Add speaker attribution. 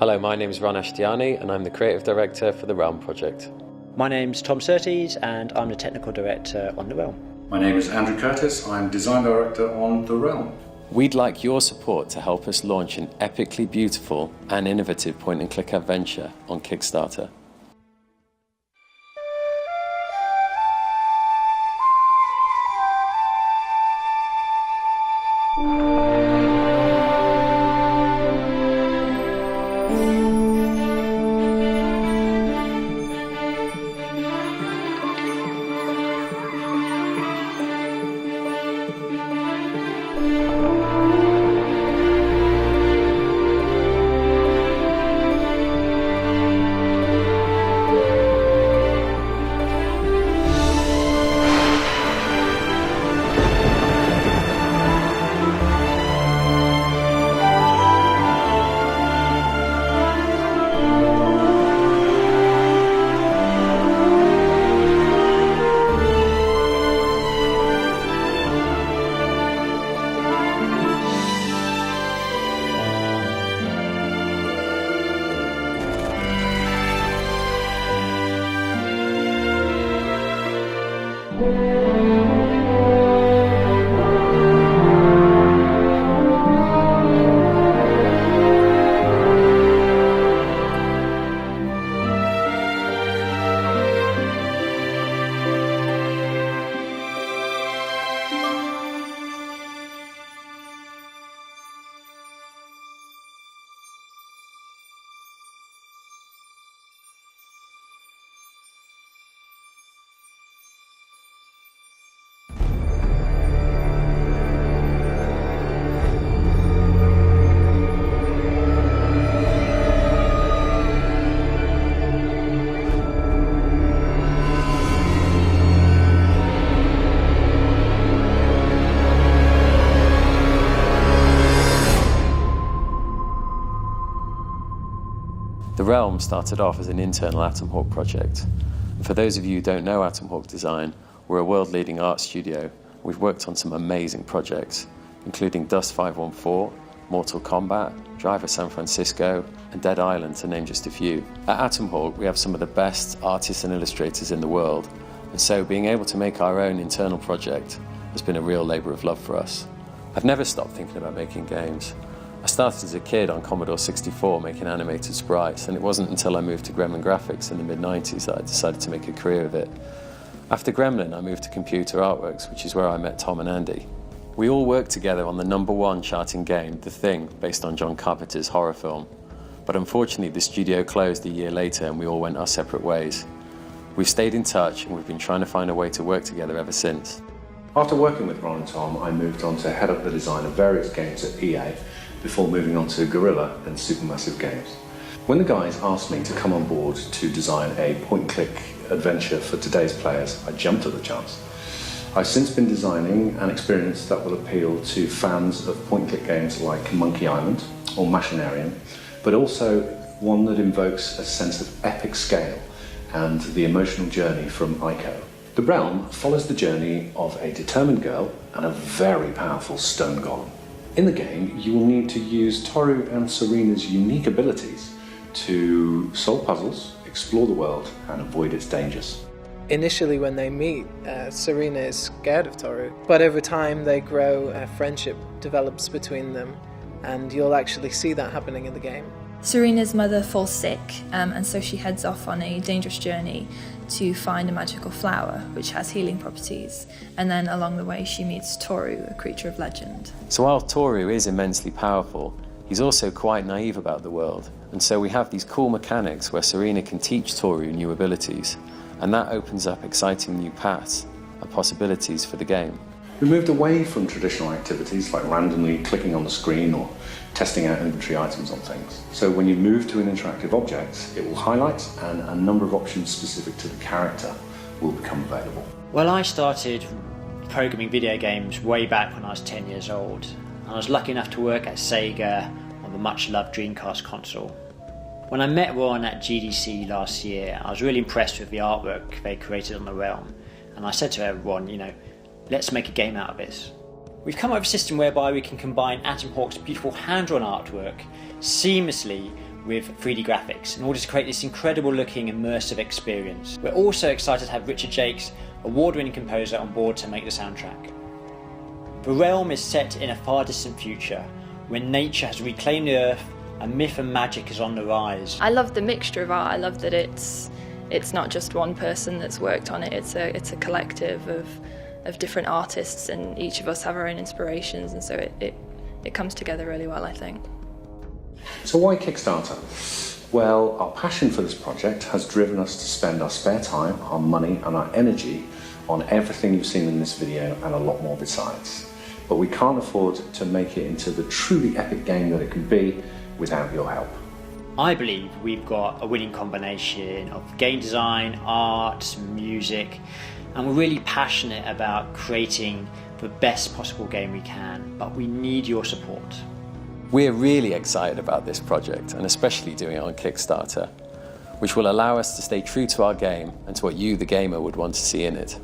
Speaker 1: Hello, my name is Ron Ashtiani and I'm the Creative Director for the Realm project.
Speaker 2: My name's Tom Surtees and I'm the Technical Director on the Realm.
Speaker 3: My name is Andrew Curtis, I'm Design Director on the Realm.
Speaker 1: We'd like your support to help us launch an epically beautiful and innovative point-and-click adventure on Kickstarter. The Realm started off as an internal Atom Hawk project. And for those of you who don't know Atom Hawk Design, we're a world-leading art studio. We've worked on some amazing projects, including Dust 514, Mortal Kombat, Driver San Francisco, and Dead Island, to name just a few. At Atom Hawk, we have some of the best artists and illustrators in the world, and so being able to make our own internal project has been a real labour of love for us. I've never stopped thinking about making games. I started as a kid on Commodore 64 making animated sprites, and it wasn't until I moved to Gremlin Graphics in the mid-90s that I decided to make a career of it. After Gremlin, I moved to Computer Artworks, which is where I met Tom and Andy. We all worked together on the #1 charting game, The Thing, based on John Carpenter's horror film. But unfortunately, the studio closed a year later and we all went our separate ways. We've stayed in touch and we've been trying to find a way to work together ever since.
Speaker 3: After working with Ron and Tom, I moved on to head up the design of various games at EA before moving on to Guerrilla and Supermassive Games. When the guys asked me to come on board to design a point-and-click adventure for today's players, I jumped at the chance. I've since been designing an experience that will appeal to fans of point-and-click games like Monkey Island or Machinarium, but also one that invokes a sense of epic scale and the emotional journey from Ico. The Realm follows the journey of a determined girl and a very powerful stone golem. In the game, you will need to use Toru and Serena's unique abilities to solve puzzles, explore the world, and avoid its dangers.
Speaker 4: Initially when they meet, Serena is scared of Toru, but over time they grow, a friendship develops between them, and you'll actually see that happening in the game.
Speaker 5: Serena's mother falls sick, and so she heads off on a dangerous journey to find a magical flower which has healing properties, and then along the way she meets Toru, a creature of legend.
Speaker 1: So while Toru is immensely powerful, he's also quite naive about the world, and so we have these cool mechanics where Serena can teach Toru new abilities, and that opens up exciting new paths and possibilities for the game.
Speaker 3: We moved away from traditional activities like randomly clicking on the screen or testing out inventory items on things. So when you move to an interactive object, it will highlight and a number of options specific to the character will become available.
Speaker 2: Well, I started programming video games way back when I was 10 years old. I was lucky enough to work at Sega on the much-loved Dreamcast console. When I met Ron at GDC last year, I was really impressed with the artwork they created on the Realm. And I said to everyone, let's make a game out of this. We've come up with a system whereby we can combine Atom Hawk's beautiful hand-drawn artwork seamlessly with 3D graphics in order to create this incredible looking immersive experience. We're also excited to have Richard Jakes, award-winning composer, on board to make the soundtrack. The realm is set in a far distant future when nature has reclaimed the earth and myth and magic is on the rise.
Speaker 5: I love the mixture of art. I love that it's not just one person that's worked on it. It's a collective of different artists, and each of us have our own inspirations, and so it comes together really well, I think.
Speaker 3: So why Kickstarter? Well, our passion for this project has driven us to spend our spare time, our money and our energy on everything you've seen in this video and a lot more besides. But we can't afford to make it into the truly epic game that it can be without your help.
Speaker 2: I believe we've got a winning combination of game design, art, music, and we're really passionate about creating the best possible game we can, but we need your support.
Speaker 1: We're really excited about this project, and especially doing it on Kickstarter, which will allow us to stay true to our game and to what you, the gamer, would want to see in it.